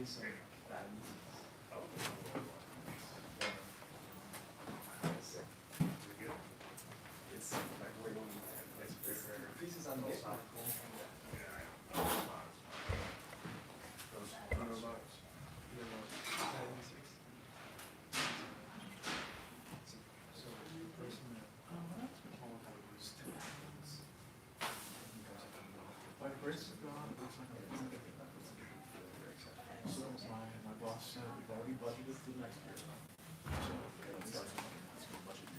days of bad news. It's like way it's pieces on those soft cool. By the grace of God, it looks like so my boss said we've already budgeted for next year. So that's good budget.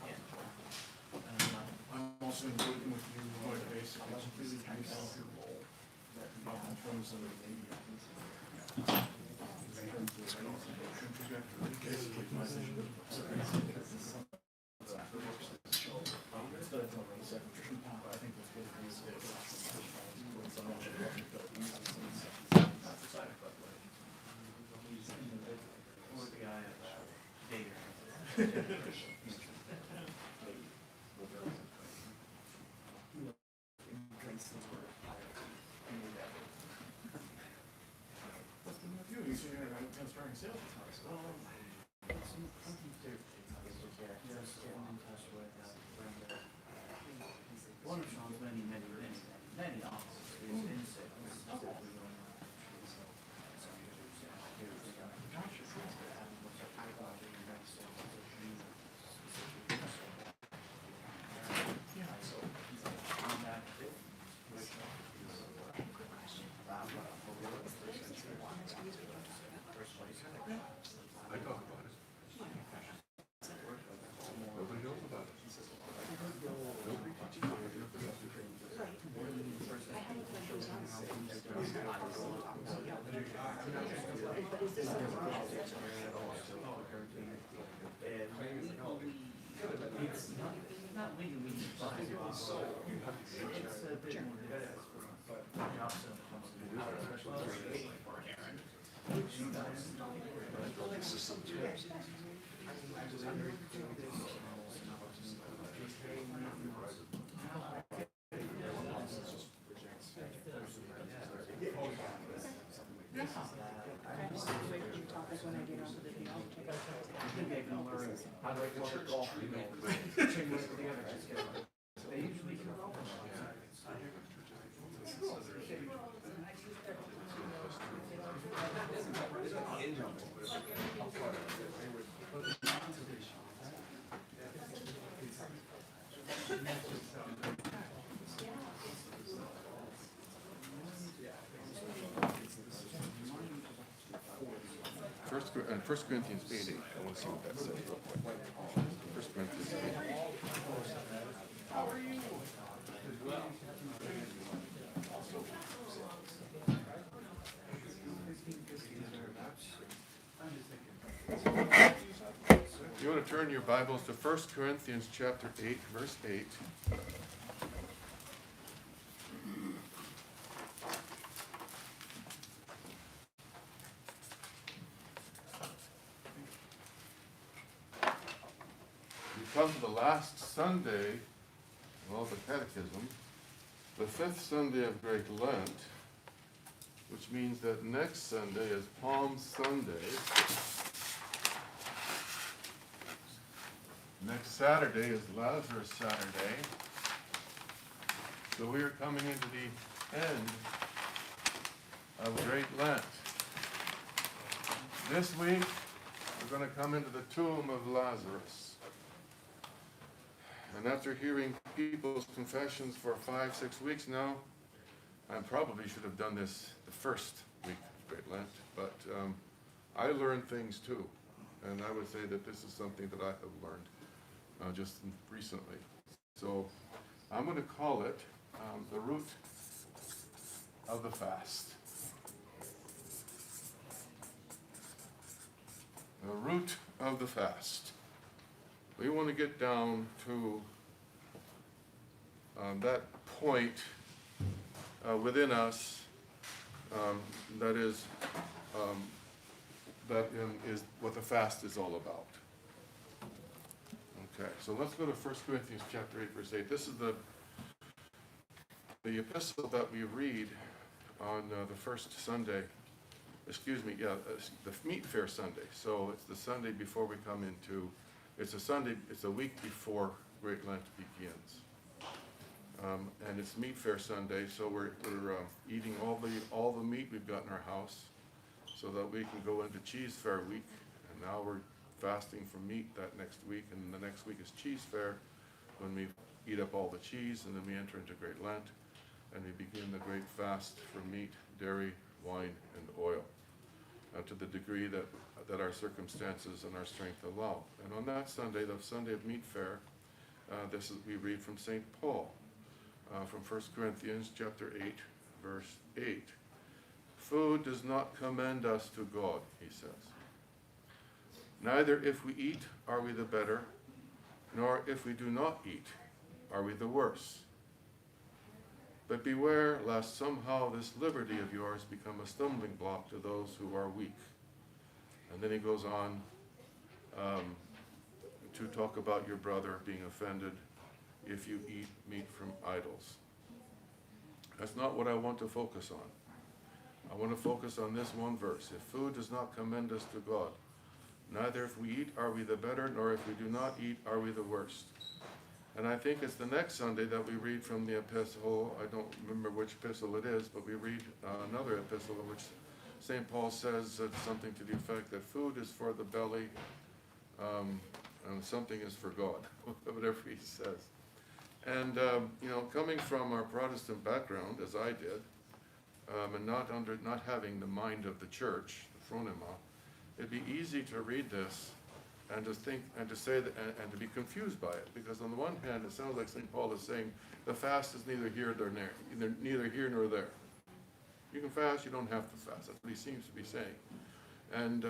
And I'm also working with you on basically completely reset your role in terms of basically my vision. Instead of telling myself, I think that's good for you. Or the guy at Data. What's the new view? You see, I'm starting sales. One of Sean's many offices is in sales. I talk about it. Nobody knows about it. Nobody teaches about it. It's not legally advised, so you have to see it's a bit more difficult. But job how do I work golf? They usually come up. First Corinthians 8:8. I want to see what that says real quick. 1 Corinthians 8:8. How are you? You want to turn your Bibles to 1 Corinthians chapter 8, verse 8. Come to the last Sunday of all the Catechism, the fifth Sunday of Great Lent, which means that next Sunday is Palm Sunday. Next Saturday is Lazarus Saturday. So we are coming into the end of Great Lent. This week, we're going to come into the tomb of Lazarus. And after hearing people's confessions for 5-6 weeks now, I probably should have done this the first week of Great Lent, but I learned things too. And I would say that this is something that I have learned just recently. So I'm going to call it the root of the fast. The root of the fast. We want to get down to that point within us that is what the fast is all about. Okay, so let's go to 1 Corinthians chapter 8, verse 8. This is the epistle that we read on the first Sunday the meat fair Sunday. So it's the Sunday before we come into, it's a week before Great Lent begins. And it's meat fair Sunday, so we're eating all the meat we've got in our house so that we can go into cheese fair week. And now we're fasting from meat that next week, and the next week is cheese fair when we eat up all the cheese, and then we enter into Great Lent, and we begin the great fast from meat, dairy, wine, and oil, to the degree that our circumstances and our strength allow. And on that Sunday, the Sunday of meat fair, we read from St. Paul, from 1 Corinthians chapter 8, verse 8. Food does not commend us to God, he says. Neither if we eat are we the better, nor if we do not eat are we the worse. But beware lest somehow this liberty of yours become a stumbling block to those who are weak. And then he goes on to talk about your brother being offended if you eat meat from idols. That's not what I want to focus on. I want to focus on this one verse. If food does not commend us to God, neither if we eat are we the better, nor if we do not eat are we the worst. And I think it's the next Sunday that we read from the epistle. I don't remember which epistle it is, but we read another epistle in which St. Paul says something to the effect that food is for the belly and something is for God, whatever he says. And, coming from our Protestant background, as I did, and not having the mind of the church, the phronema, it'd be easy to read this and to think and to say that, and to be confused by it, because on the one hand it sounds like St. Paul is saying the fast is neither here nor there, neither here nor there. You can fast, you don't have to fast. That's what he seems to be saying. And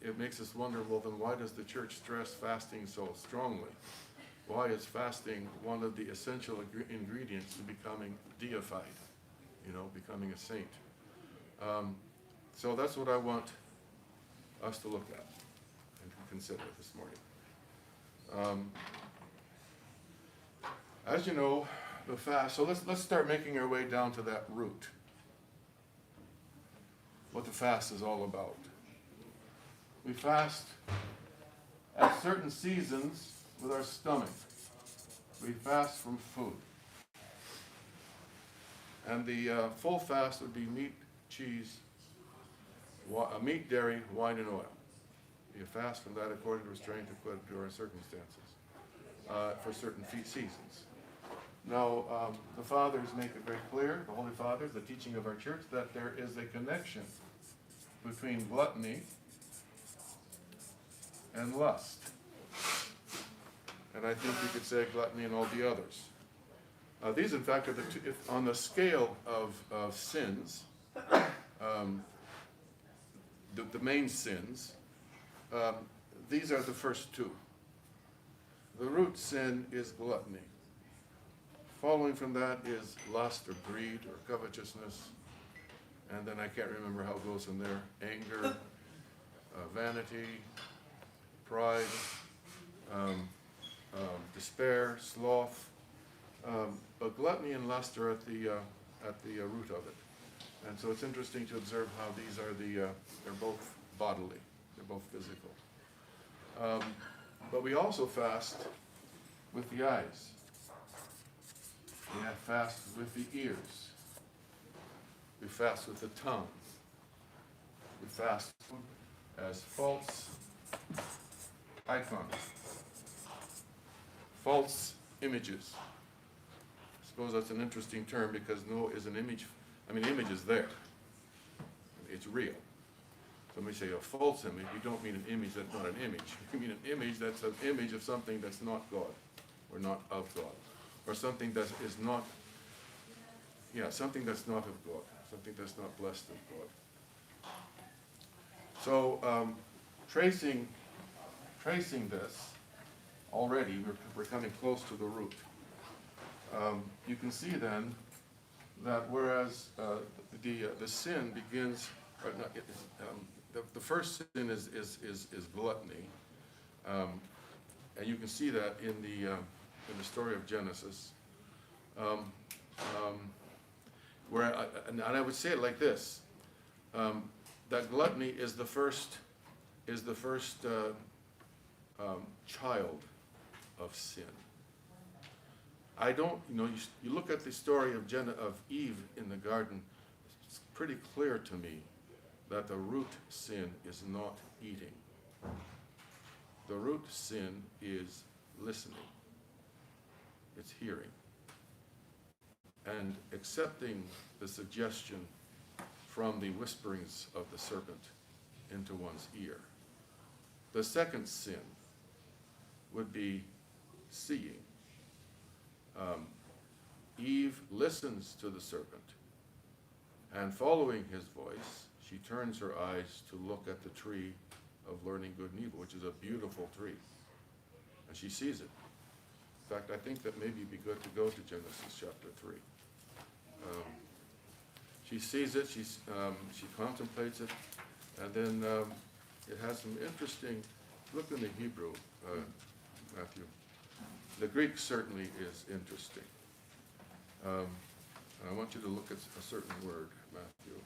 it makes us wonder, well, then why does the church stress fasting so strongly? Why is fasting one of the essential ingredients to becoming deified, becoming a saint? So that's what I want us to look at and to consider this morning. As you know, the fast, so let's start making our way down to that root. What the fast is all about. We fast at certain seasons with our stomach. We fast from food. And the full fast would be meat, cheese, meat, dairy, wine, and oil. You fast from that according to our strength, according to our circumstances, for certain seasons. Now, the fathers make it very clear, the Holy Fathers, the teaching of our church, that there is a connection between gluttony and lust. And I think you could say gluttony and all the others. These, in fact, are the two, on the scale of sins, the main sins, these are the first two. The root sin is gluttony. Following from that is lust or greed or covetousness. And then I can't remember how it goes from there. Anger, vanity, pride, despair, sloth. But gluttony and lust are at the root of it. And so it's interesting to observe how these are they're both bodily. They're both physical. But we also fast with the eyes. We fast with the ears. We fast with the tongue. We fast as false icons, false images. I suppose that's an interesting term because no is an image. I mean, the image is there. It's real. Somebody say a false image, you don't mean an image that's not an image. You mean an image that's an image of something that's not God, or not of God, or something that is not, something that's not of God, something that's not blessed of God. So, tracing this, already we're coming close to the root. You can see then that whereas the sin begins, the first sin is gluttony, and you can see that in the story of Genesis, and I would say it like this: that gluttony is the first child of sin. I don't, you look at the story of Eve in the garden, it's pretty clear to me that the root sin is not eating. The root sin is listening. It's hearing. And accepting the suggestion from the whisperings of the serpent into one's ear. The second sin would be seeing. Eve listens to the serpent, and following his voice, she turns her eyes to look at the tree of learning good and evil, which is a beautiful tree, and she sees it. In fact, I think that maybe it'd be good to go to Genesis chapter 3. She sees it, she contemplates it, and then it has some interesting, look in the Hebrew, Matthew. The Greek certainly is interesting. And I want you to look at a certain word, Matthew.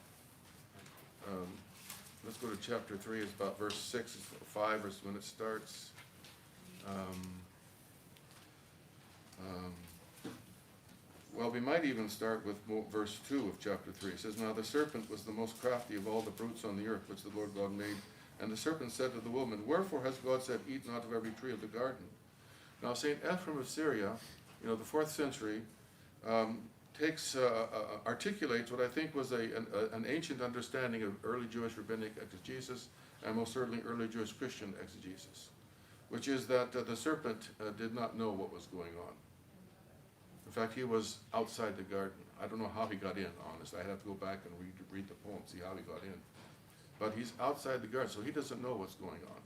Let's go to chapter 3, it's about verse 6, it's 5 is when it starts. Well, we might even start with verse 2 of chapter 3. It says, "Now the serpent was the most crafty of all the brutes on the earth which the Lord God made. And the serpent said to the woman, Wherefore has God said, Eat not of every tree of the garden?" Now St. Ephrem of Syria, the 4th century, articulates what I think was an ancient understanding of early Jewish rabbinic exegesis, and most certainly early Jewish Christian exegesis, which is that the serpent did not know what was going on. In fact, he was outside the garden. I don't know how he got in, honestly. I'd have to go back and read the poem, see how he got in. But he's outside the garden, so he doesn't know what's going on.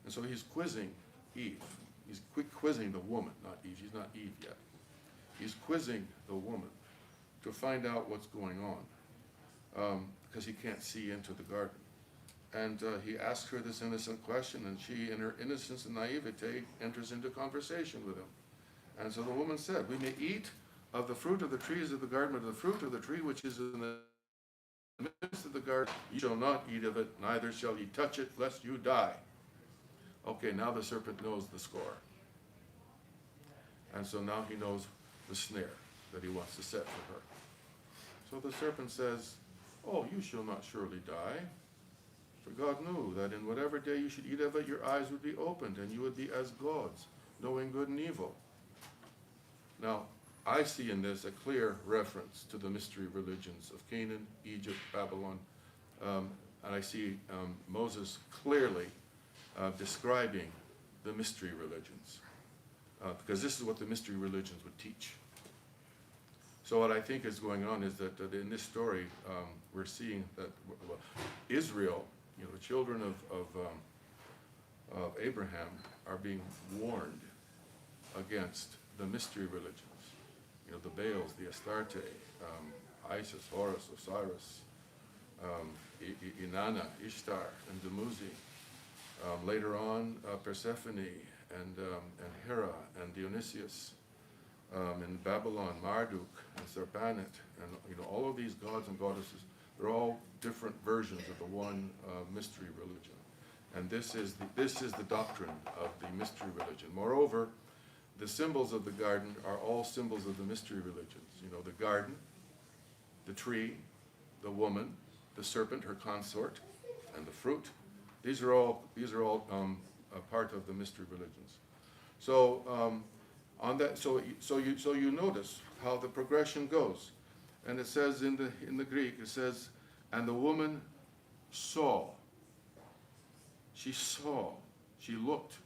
And so he's quizzing Eve. He's quizzing the woman, not Eve. She's not Eve yet. He's quizzing the woman to find out what's going on, because he can't see into the garden. And he asks her this innocent question, and she, in her innocence and naivete, enters into conversation with him. And so the woman said, "We may eat of the fruit of the trees of the garden, but of the fruit of the tree which is in the midst of the garden, you shall not eat of it, neither shall ye touch it, lest you die." Okay, now the serpent knows the score. And so now he knows the snare that he wants to set for her. So the serpent says, "Oh, you shall not surely die. For God knew that in whatever day you should eat of it, your eyes would be opened, and you would be as gods, knowing good and evil." Now, I see in this a clear reference to the mystery religions of Canaan, Egypt, Babylon, and I see Moses clearly describing the mystery religions, because this is what the mystery religions would teach. So what I think is going on is that in this story, we're seeing that Israel, the children of Abraham, are being warned against the mystery religions. The Baals, the Astarte, Isis, Horus, Osiris, Inanna, Ishtar, and Dumuzi. Later on, Persephone and Hera and Dionysius. In Babylon, Marduk and Serpanet, and all of these gods and goddesses, they're all different versions of the one mystery religion. And this is the doctrine of the mystery religion. Moreover, the symbols of the garden are all symbols of the mystery religions. The garden, the tree, the woman, the serpent, her consort, and the fruit. These are all a part of the mystery religions. So on that, so you notice how the progression goes, and it says in the Greek, it says, "And the woman saw." She saw. She looked.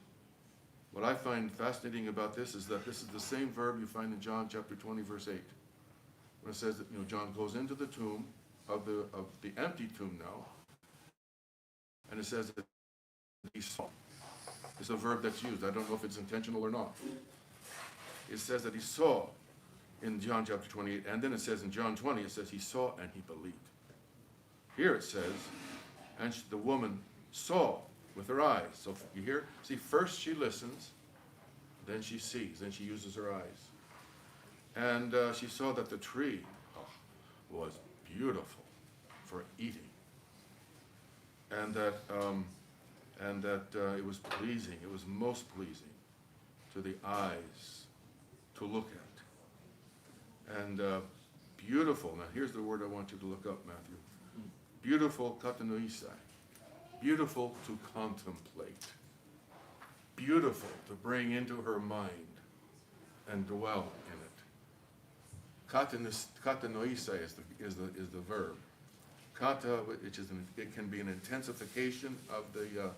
What I find fascinating about this is that this is the same verb you find in John chapter 20, verse 8, when it says that John goes into the tomb of the empty tomb now, and it says that he saw. It's a verb that's used. I don't know if it's intentional or not. It says that he saw in John chapter 28, and then it says in John 20, it says he saw and he believed. Here it says, and the woman saw with her eyes. So you hear, see, first she listens, then she sees, then she uses her eyes. And she saw that the tree was beautiful for eating. and that it was pleasing. It was most pleasing to the eyes to look at, and beautiful. Now here's the word I want you to look up, Matthew. Beautiful katanoisai. Beautiful to contemplate. Beautiful to bring into her mind and dwell in it. Katanoisai is the verb. Kata, which is it can be an intensification of the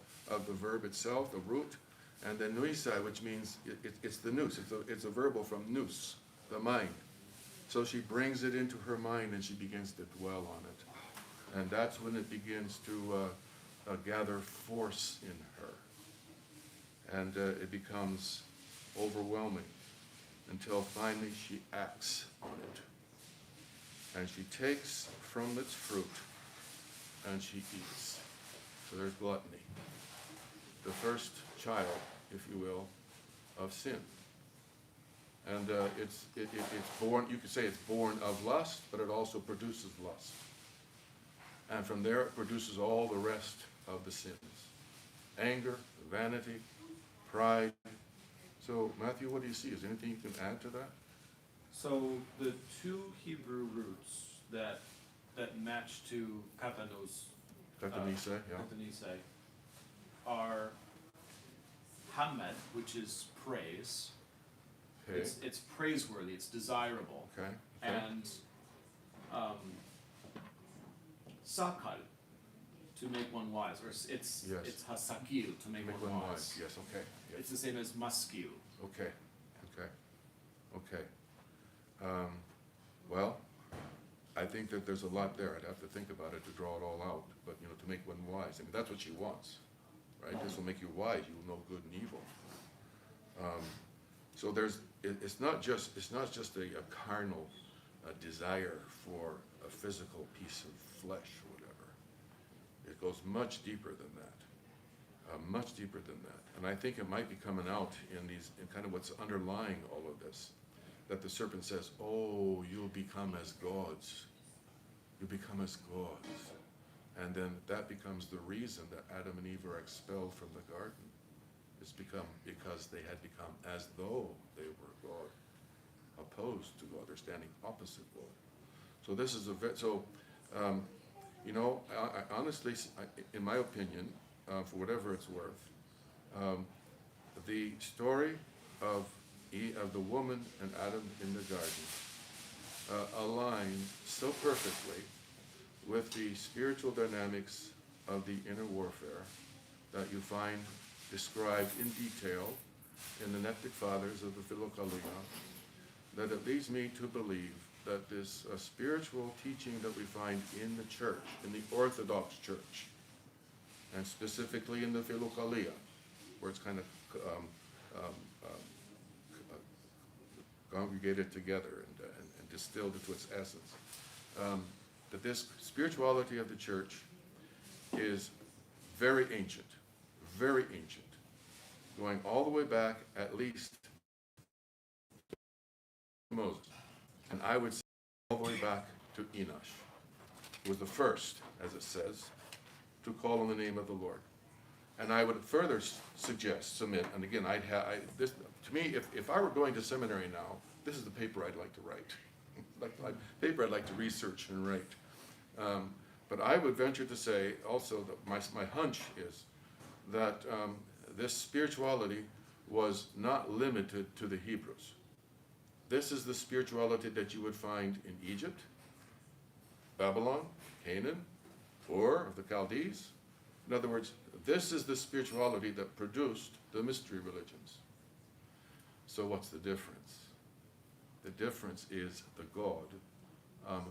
verb itself, the root, and then nuisai, which means it's the nous. It's a verbal from nous, the mind. So she brings it into her mind and she begins to dwell on it, and that's when it begins to gather force in her, and it becomes overwhelming until finally she acts on it, and she takes from its fruit and she eats. So there's gluttony, the first child, if you will, of sin. And it's born, you could say it's born of lust, but it also produces lust. And from there it produces all the rest of the sins. Anger, vanity, pride. So Matthew, what do you see? Is there anything you can add to that? So the two Hebrew roots that match to Katanisai, yeah. katanisai are hamed, which is praise. Okay. It's praiseworthy, it's desirable. Okay. And sakal, to make one wise, or it's hasakil, to make one wise. Yes, okay. Yes. It's the same as maskil. Okay. Well, I think that there's a lot there. I'd have to think about it to draw it all out. But to make one wise, I mean, that's what she wants, right? This will make you wise. You will know good and evil. So it's not just a carnal desire for a physical piece of flesh or whatever. It goes much deeper than that, much deeper than that. And I think it might be coming out in kind of what's underlying all of this, that the serpent says, "Oh, you'll become as gods. You become as gods," and then that becomes the reason that Adam and Eve are expelled from the garden. It's because they had become as though they were God, opposed to God. They're standing opposite God. So this is I honestly, in my opinion, for whatever it's worth, the story of the woman and Adam in the garden align so perfectly with the spiritual dynamics of the inner warfare that you find described in detail in the Neptic Fathers of the Philokalia, that it leads me to believe that this spiritual teaching that we find in the church, in the Orthodox Church, and specifically in the Philokalia, where it's kind of congregated together and distilled into its essence, that this spirituality of the church is very ancient, going all the way back at least to Moses. And I would say all the way back to Enosh, who was the first, as it says, to call on the name of the Lord. And I would further submit, and again, this, to me, if I were going to seminary now, this is the paper I'd like to write, paper I'd like to research and write. But I would venture to say also that my hunch is that this spirituality was not limited to the Hebrews. This is the spirituality that you would find in Egypt, Babylon, Canaan, Ur of the Chaldees. In other words, this is the spirituality that produced the mystery religions. So what's the difference? The difference is the God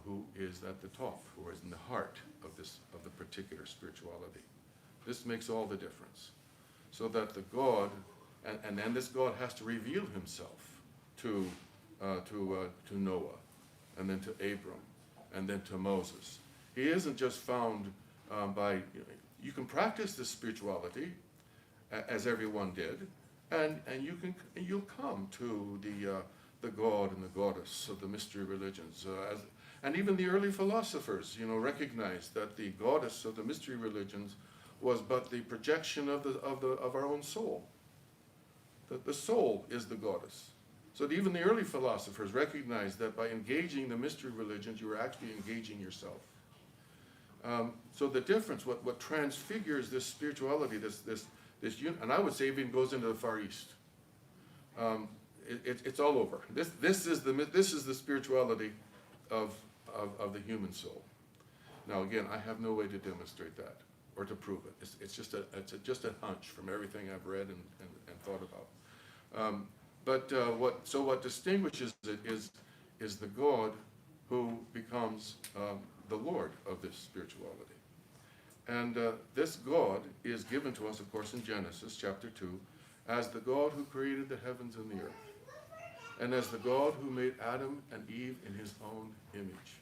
who is at the top, who is in the heart of the particular spirituality. This makes all the difference. So that the God, and then this God has to reveal himself to Noah, and then to Abram, and then to Moses. He isn't just found by, you can practice this spirituality as everyone did, and you'll come to the God and the goddess of the mystery religions. And even the early philosophers, recognized that the goddess of the mystery religions was but the projection of our own soul. That the soul is the goddess. So that even the early philosophers recognized that by engaging the mystery religions, you were actually engaging yourself. So the difference, what transfigures this spirituality, and I would say even goes into the Far East. It's all over. This is the spirituality of the human soul. Now again, I have no way to demonstrate that or to prove it. It's just a hunch from everything I've read and thought about. What distinguishes it is the God who becomes the Lord of this spirituality. And this God is given to us, of course, in Genesis chapter 2, as the God who created the heavens and the earth, and as the God who made Adam and Eve in his own image,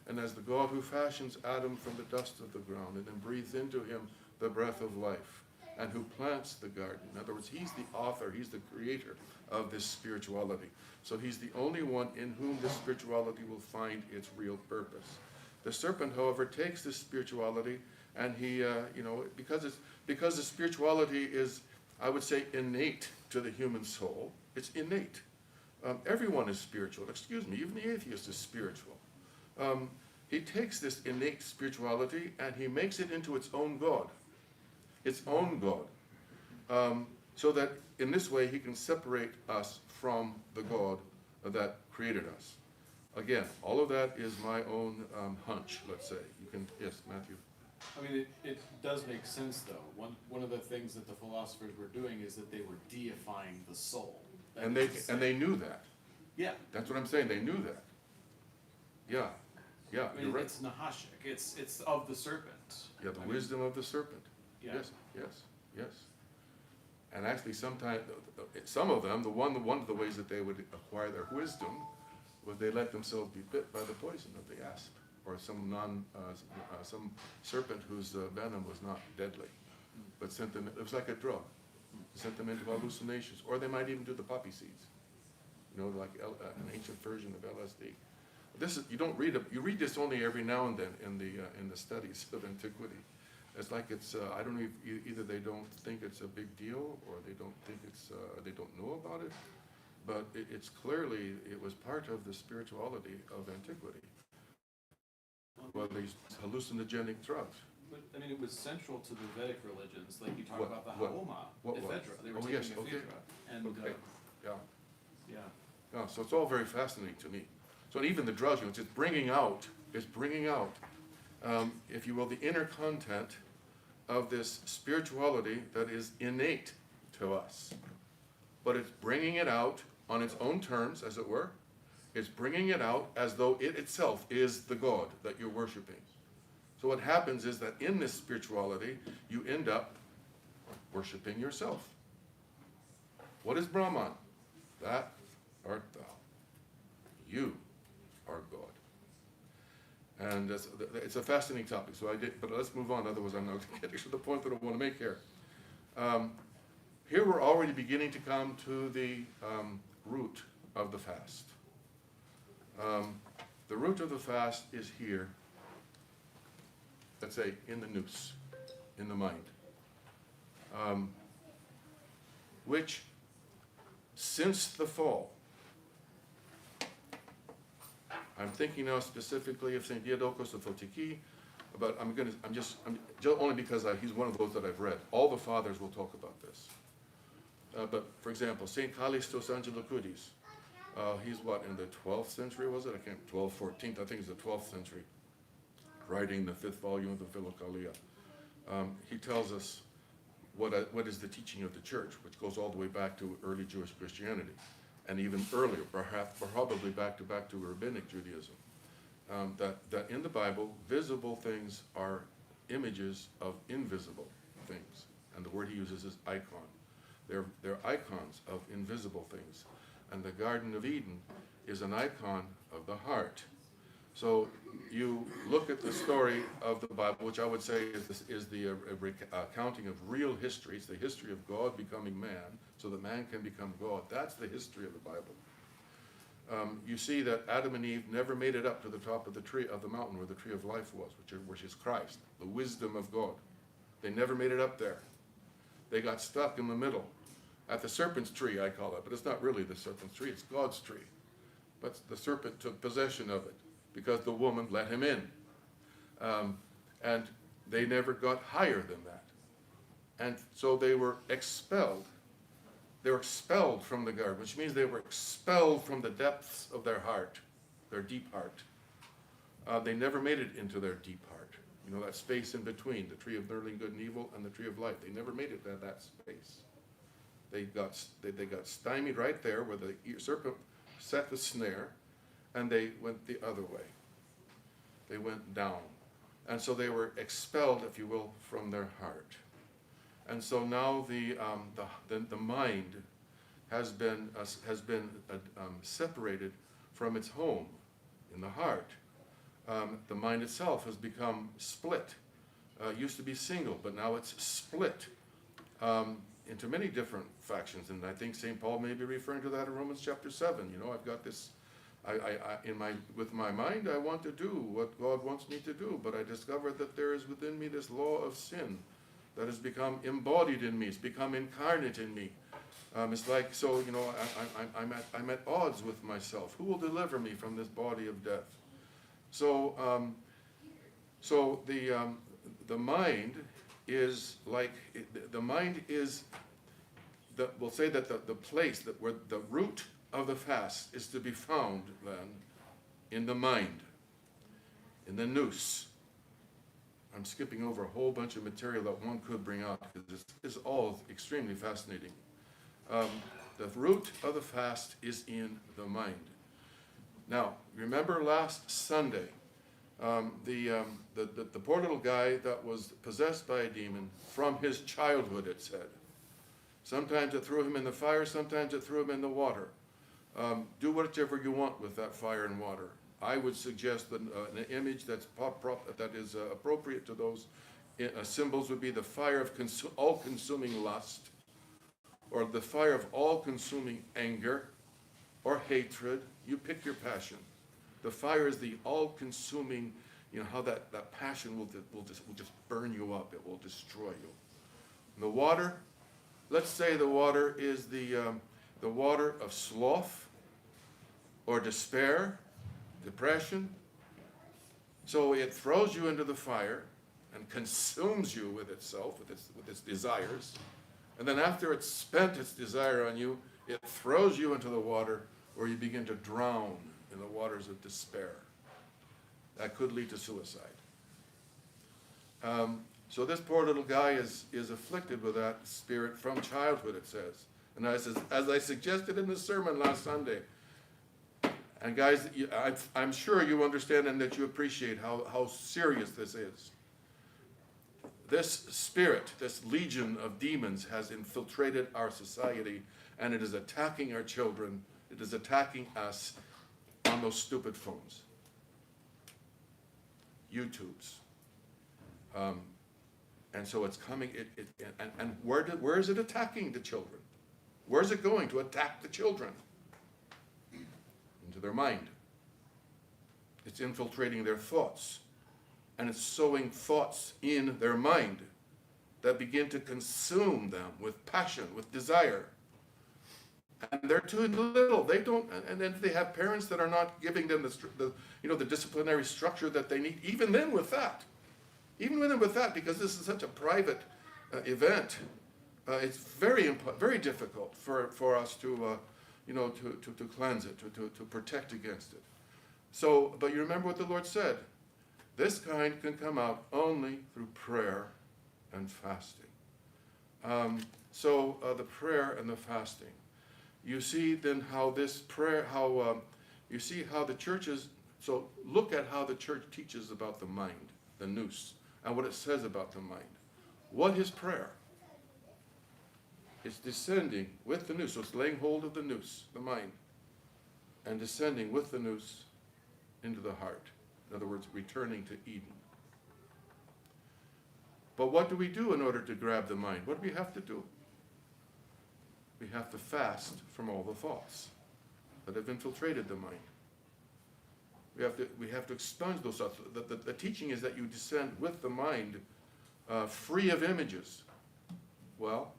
and as the God who fashions Adam from the dust of the ground and then breathes into him the breath of life, and who plants the garden. In other words, he's the author, he's the creator of this spirituality. So he's the only one in whom this spirituality will find its real purpose. The serpent, however, takes this spirituality, and he, because the spirituality is, I would say, innate to the human soul. It's innate. Everyone is spiritual. Excuse me, even the atheist is spiritual. He takes this innate spirituality and he makes it into its own God. Its own God. So that in this way he can separate us from the God that created us. Again, all of that is my own hunch, let's say. You can, yes, Matthew. I mean, it does make sense, though. One of the things that the philosophers were doing is that they were deifying the soul. And they knew that. Yeah. That's what I'm saying. They knew that. Yeah. Yeah, I mean, you're right. it's Nahashik. It's of the serpent. Yeah, the wisdom of the serpent. Yeah. Yes. And actually, sometimes some of them, one of the ways that they would acquire their wisdom was they let themselves be bit by the poison of the asp, or some serpent whose venom was not deadly, but sent them. It was like a drug. Sent them into hallucinations, or they might even do the poppy seeds. Like an ancient version of LSD. You read this only every now and then in the studies of antiquity. It's like I don't know if either they don't think it's a big deal, or they don't think they don't know about it, but it's clearly, it was part of the spirituality of antiquity. Well, these hallucinogenic drugs. But, I mean, it was central to the Vedic religions, like you talk What- about the what- Haoma, what was? ephedra. They were Oh, taking yes, okay. ephedra. And, Okay. Yeah. yeah. Yeah, so it's all very fascinating to me. So even the drugs, it's bringing out, if you will, the inner content of this spirituality that is innate to us. But it's bringing it out on its own terms, as it were. It's bringing it out as though it itself is the God that you're worshiping. So what happens is that in this spirituality, you end up worshiping yourself. What is Brahman? That art thou. You are God. And it's a fascinating topic, but let's move on, otherwise I'm not getting to the point that I want to make here. Here we're already beginning to come to the root of the fast. The root of the fast is here, let's say, in the nous, in the mind, which, since the fall, I'm thinking now specifically of St. Diadochos of Photiki, but I'm just only because he's one of those that I've read. All the fathers will talk about this. But for example, St. Callistos Angelocoudis, he's what, in the 12th century, was it? 14th, I think it's the 12th century, writing the 5th volume of the Philokalia. He tells us what is the teaching of the church, which goes all the way back to early Jewish Christianity, and even earlier, perhaps probably back to rabbinic Judaism. That in the Bible, visible things are images of invisible things, and the word he uses is icon. They're icons of invisible things, and the Garden of Eden is an icon of the heart. So you look at the story of the Bible, which I would say is the accounting of real history. It's the history of God becoming man, so that man can become God. That's the history of the you see that Adam and Eve never made it up to the top of the tree of the mountain where the tree of life was, which is Christ, the wisdom of God. They never made it up there. They got stuck in the middle at the serpent's tree, I call it, but it's not really the serpent's tree, it's God's tree. But the serpent took possession of it because the woman let him in. And they never got higher than that. And so they were expelled. They were expelled from the garden, which means they were expelled from the depths of their heart, their deep heart. They never made it into their deep heart. You know, that space in between, the tree of knowing good and evil and the tree of life. They never made it to that space. They got stymied right there where the serpent set the snare, and they went the other way. They went down. And so they were expelled, if you will, from their heart. And so now the mind has been separated from its home in the heart. The mind itself has become split. It used to be single, but now it's split into many different factions. And I think St. Paul may be referring to that in Romans chapter 7. You know, I've got this, with my mind I want to do what God wants me to do, but I discovered that there is within me this law of sin that has become embodied in me. It's become incarnate in me. It's like, so, you know, I'm at odds with myself. Who will deliver me from this body of death? So, the mind is like, the mind is, we'll say that the place that where the root of the fast is to be found then in the mind, in the nous. I'm skipping over a whole bunch of material that one could bring out because this is all extremely fascinating. The root of the fast is in the mind. Now, remember last Sunday, the poor little guy that was possessed by a demon from his childhood, it said. Sometimes it threw him in the fire, sometimes it threw him in the water. Do whatever you want with that fire and water. I would suggest that an image that is appropriate to those symbols would be the fire of all-consuming lust, or the fire of all-consuming anger, or hatred. You pick your passion. The fire is the all-consuming, you know, how that passion will just burn you up. It will destroy you. And the water, let's say the water is the water of sloth, or despair, depression. So it throws you into the fire and consumes you with itself, with its desires. And then after it's spent its desire on you, it throws you into the water where you begin to drown in the waters of despair. That could lead to suicide. So this poor little guy is afflicted with that spirit from childhood, it says. And as I suggested in the sermon last Sunday, and guys, I'm sure you understand and that you appreciate how serious this is. This spirit, this legion of demons has infiltrated our society, and it is attacking our children. It is attacking us on those stupid phones, YouTubes. And so it's coming, and where is it attacking the children? Where is it going to attack the children? Into their mind. It's infiltrating their thoughts. And it's sowing thoughts in their mind that begin to consume them with passion, with desire. And they're too little. They don't, and then they have parents that are not giving them the disciplinary structure that they need. Even then with that, because this is such a private event, it's very difficult for us to cleanse it, to protect against it. So, but you remember what the Lord said. This kind can come out only through prayer and fasting. The prayer and the fasting. You see then how this prayer, you see how the church is, so look at how the church teaches about the mind, the nous, and what it says about the mind. What is prayer? It's descending with the nous, so it's laying hold of the nous, the mind, and descending with the nous into the heart. In other words, returning to Eden. But what do we do in order to grab the mind? What do we have to do? We have to fast from all the thoughts. that have infiltrated the mind. We have to expunge those thoughts. The teaching is that you descend with the mind free of images. Well,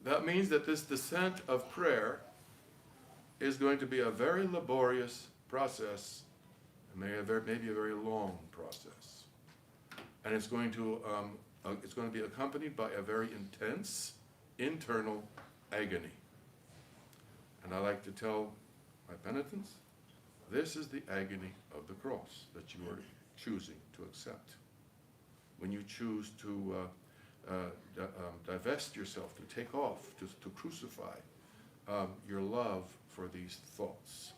that means that this descent of prayer is going to be a very laborious process, and maybe a very long process. And it's going to be accompanied by a very intense internal agony. And I like to tell my penitents, this is the agony of the cross that you are choosing to accept. When you choose to divest yourself, to take off, to crucify your love for these thoughts,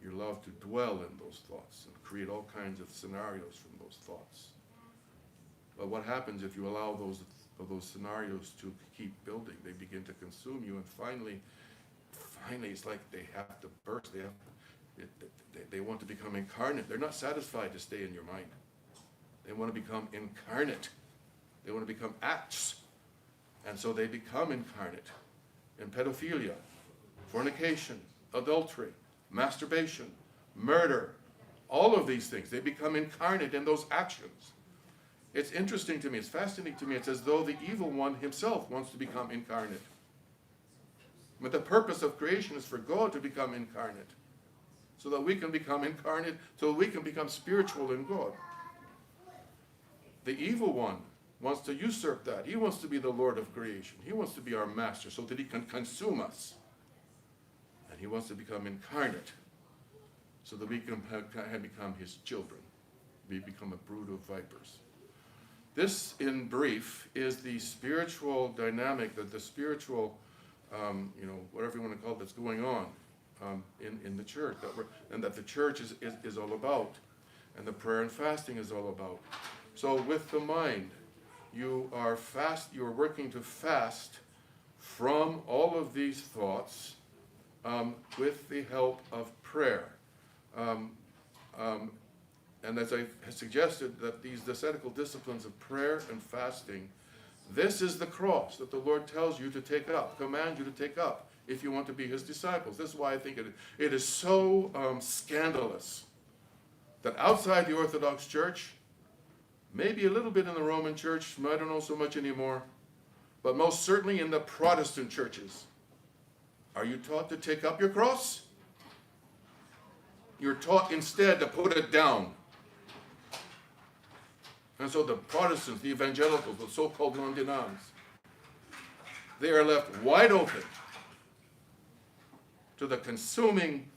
your love to dwell in those thoughts and create all kinds of scenarios from those thoughts. But what happens if you allow those scenarios to keep building? They begin to consume you, and finally it's like they have to burst. They want to become incarnate. They're not satisfied to stay in your mind. They want to become incarnate. They want to become acts. And so they become incarnate in pedophilia, fornication, adultery, masturbation, murder, all of these things. They become incarnate in those actions. It's interesting to me, it's fascinating to me. It's as though the evil one himself wants to become incarnate. But the purpose of creation is for God to become incarnate, so that we can become incarnate, so that we can become spiritual in God. The evil one wants to usurp that. He wants to be the Lord of creation. He wants to be our master so that he can consume us. And he wants to become incarnate so that we can become his children. We become a brood of vipers. This, in brief, is the spiritual dynamic, that the spiritual, whatever you want to call it, that's going on in the church, that the church is all about, and the prayer and fasting is all about. So with the mind, you are working to fast from all of these thoughts with the help of prayer. And as I suggested, that these ascetical disciplines of prayer and fasting, this is the cross that the Lord tells you to take up, commands you to take up, if you want to be his disciples. This is why I think it is so scandalous that outside the Orthodox Church, maybe a little bit in the Roman Church, I don't know so much anymore, but most certainly in the Protestant churches, are you taught to take up your cross? You're taught instead to put it down. And so the Protestants, the evangelicals, the so-called non-denoms, they are left wide open to the consuming,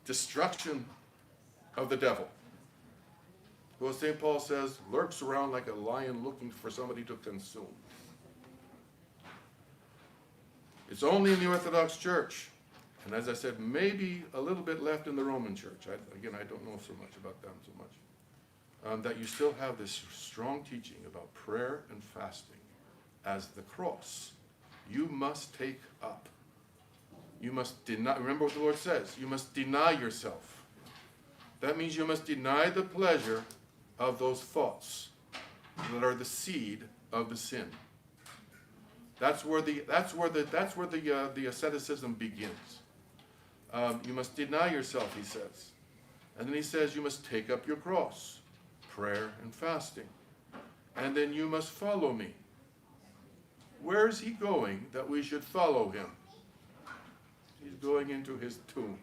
destruction of the devil, who, as St. Paul says, lurks around like a lion looking for somebody to consume. It's only in the Orthodox Church, and as I said, maybe a little bit left in the Roman Church. I don't know so much about them so much. That you still have this strong teaching about prayer and fasting as the cross. You must take up. You must deny. Remember what the Lord says. You must deny yourself. That means you must deny the pleasure of those thoughts that are the seed of the sin. That's where the asceticism begins. You must deny yourself, he says. And then he says you must take up your cross, prayer and fasting. And then you must follow me. Where is he going that we should follow him? He's going into his tomb.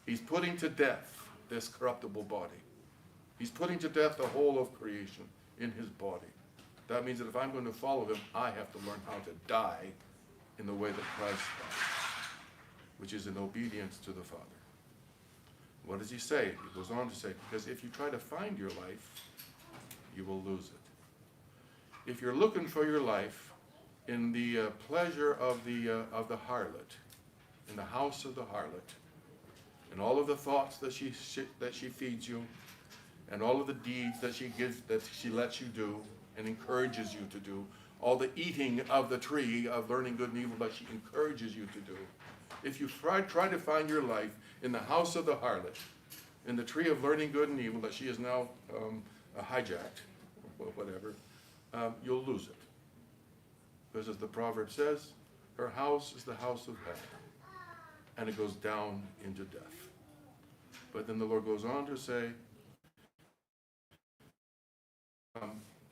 He's putting to death this corruptible body. He's putting to death the whole of creation in his body. That means that if I'm going to follow him, I have to learn how to die in the way that Christ died, which is in obedience to the Father. What does he say? He goes on to say, because if you try to find your life, you will lose it. If you're looking for your life in the pleasure of the harlot, in the house of the harlot, and all of the thoughts that she feeds you, and all of the deeds that she lets you do and encourages you to do, all the eating of the tree of learning good and evil that she encourages you to do, if you try to find your life in the house of the harlot, in the tree of learning good and evil that she has now hijacked, or whatever, you'll lose it. Because as the proverb says, Her house is the house of hell, and it goes down into death. But then the Lord goes on to say,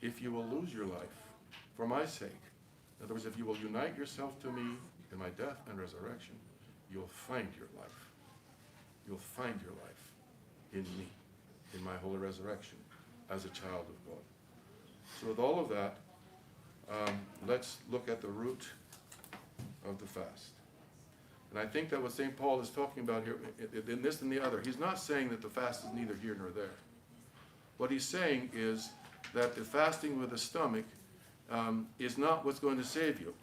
if you will lose your life for my sake, in other words, if you will unite yourself to me in my death and resurrection, you'll find your life. You'll find your life in me, in my holy resurrection, as a child of God. So with all of that, let's look at the root of the fast. And I think that what St. Paul is talking about here, in this and the other, he's not saying that the fast is neither here nor there. What he's saying is that the fasting with the stomach is not what's going to save you.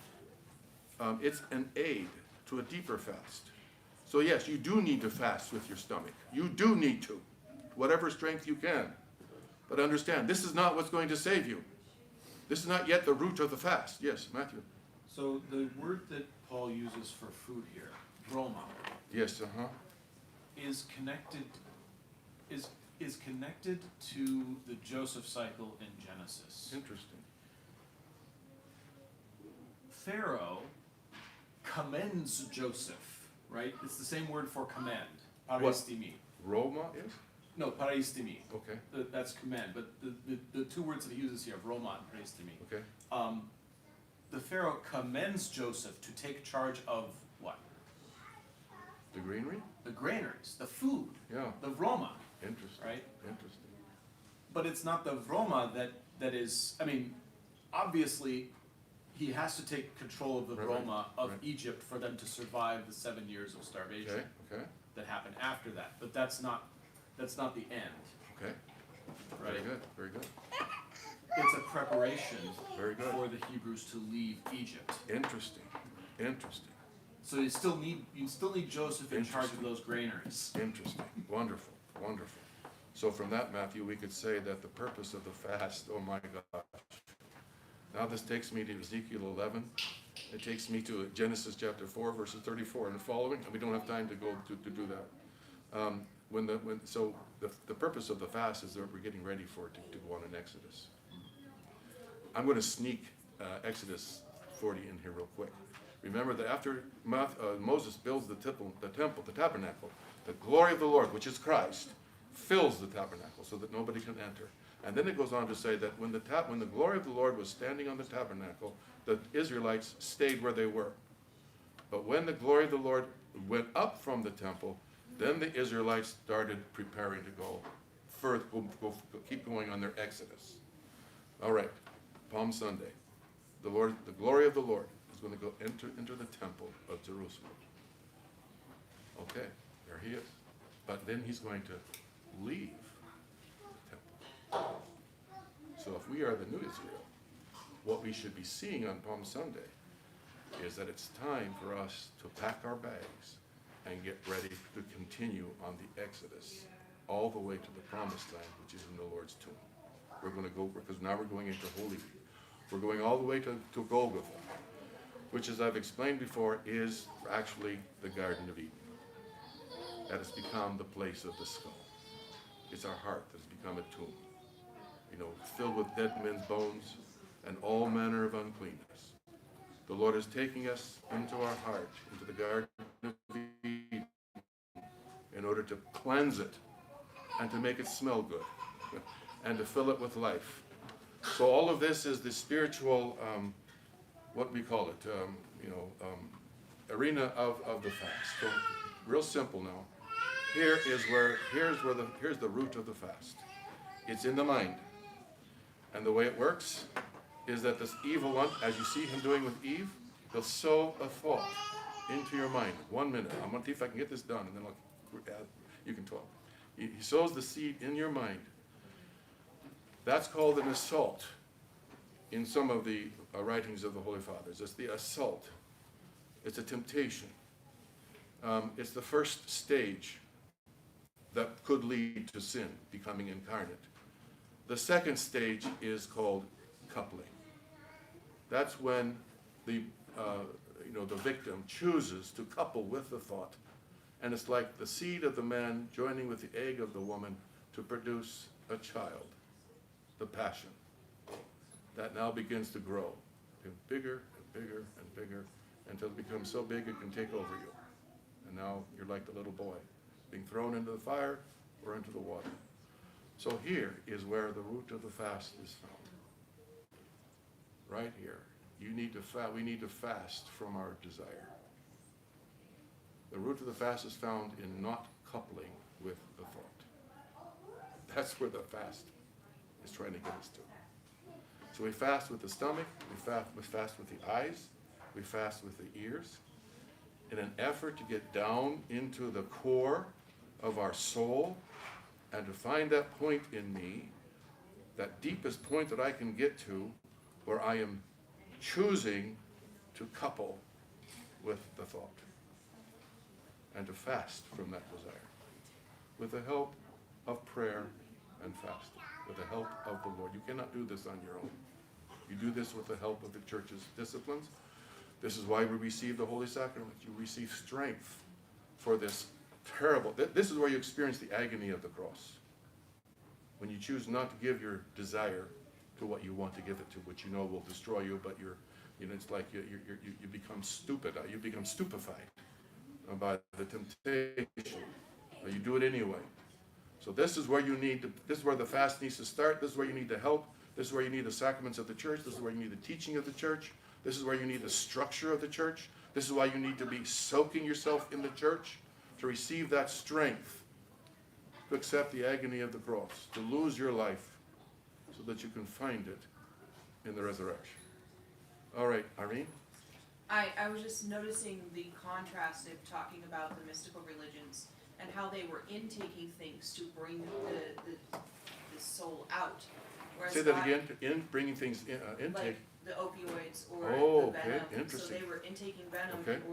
It's an aid to a deeper fast. So yes, you do need to fast with your stomach. You do need to, whatever strength you can. But understand, this is not what's going to save you. This is not yet the root of the fast. Yes, Matthew. So the word that Paul uses for food here, broma, Yes, is connected is connected to the Joseph cycle in Genesis. Interesting. Pharaoh commends Joseph, right? It's the same word for commend. Paraistimi. Roma is? No, paraistimi. Okay. That's commend, but the two words that he uses here, Roma and paraistimi. Okay. The Pharaoh commends Joseph to take charge of what? The greenery? The granaries, the food, Yeah. the Roma, Interesting. right? Interesting. But it's not the Roma that is, I mean, obviously, he has to take control of the Right, Roma of right. Egypt for them to survive the 7 years of starvation Okay. Okay. that happened after that. But that's not the end, Okay. right? Very good. Very good. It's a preparation Very good. for the Hebrews to leave Egypt. Interesting. Interesting. So you still need Joseph in charge of Interesting. those granaries. Interesting. Wonderful. Wonderful. So from that, Matthew, we could say that the purpose of the fast, oh my gosh. Now this takes me to Ezekiel 11. It takes me to Genesis chapter 4, verses 34 and following. And we don't have time to go to do that. So the purpose of the fast is that we're getting ready for it to go on in Exodus. I'm going to sneak Exodus 40 in here real quick. Remember that after Moses builds the temple, the tabernacle, the glory of the Lord, which is Christ, fills the tabernacle so that nobody can enter. And then it goes on to say that when the glory of the Lord was standing on the tabernacle, the Israelites stayed where they were. But when the glory of the Lord went up from the temple, then the Israelites started preparing to go further, keep going on their exodus. All right, Palm Sunday. The glory of the Lord is going to go into the temple of Jerusalem. Okay, there he is. But then he's going to leave the temple. So if we are the new Israel, what we should be seeing on Palm Sunday is that it's time for us to pack our bags and get ready to continue on the Exodus all the way to the Promised Land, which is in the Lord's tomb. We're going to go, because now we're going into Holy Week. We're going all the way to Golgotha, which, as I've explained before, is actually the Garden of Eden. That has become the place of the skull. It's our heart that has become a tomb, filled with dead men's bones and all manner of uncleanness. The Lord is taking us into our heart, into the Garden of Eden, in order to cleanse it and to make it smell good and to fill it with life. So all of this is the spiritual, what we call it, arena of the fast. So real simple now. Here's the root of the fast. It's in the mind. And the way it works is that this evil one, as you see him doing with Eve, he'll sow a thought into your mind. 1 minute. I'm going to see if I can get this done, and then you can talk. He sows the seed in your mind. That's called an assault in some of the writings of the Holy Fathers. It's the assault. It's a temptation. It's the first stage that could lead to sin, becoming incarnate. The second stage is called coupling. That's when the victim chooses to couple with the thought, and it's like the seed of the man joining with the egg of the woman to produce a child, the passion, that now begins to grow, bigger and bigger and bigger, until it becomes so big it can take over you. And now you're like the little boy, being thrown into the fire or into the water. So here is where the root of the fast is found. Right here. We need to fast from our desire. The root of the fast is found in not coupling with the thought. That's where the fast is trying to get us to. So we fast with the stomach, we fast with the eyes, we fast with the ears, in an effort to get down into the core of our soul and to find that point in me, that deepest point that I can get to, where I am choosing to couple with the thought and to fast from that desire with the help of prayer and fasting, with the help of the Lord. You cannot do this on your own. You do this with the help of the church's disciplines. This is why we receive the Holy Sacrament. You receive strength for this terrible, this is where you experience the agony of the cross. When you choose not to give your desire to what you want to give it to, which you know will destroy you, but it's like you become stupid, you become stupefied by the temptation, but you do it anyway. So this is where this is where the fast needs to start. This is where you need the help. This is where you need the sacraments of the church. This is where you need the teaching of the church. This is where you need the structure of the church. This is why you need to be soaking yourself in the church to receive that strength, to accept the agony of the cross, to lose your life so that you can find it in the resurrection. All right, Irene? I was just noticing the contrast of talking about the mystical religions and how they were intaking things to bring the soul out. Whereas Say that again, in bringing things in, intake. Like the opioids or Oh, the venom. okay, interesting. So they were intaking venom Okay. in order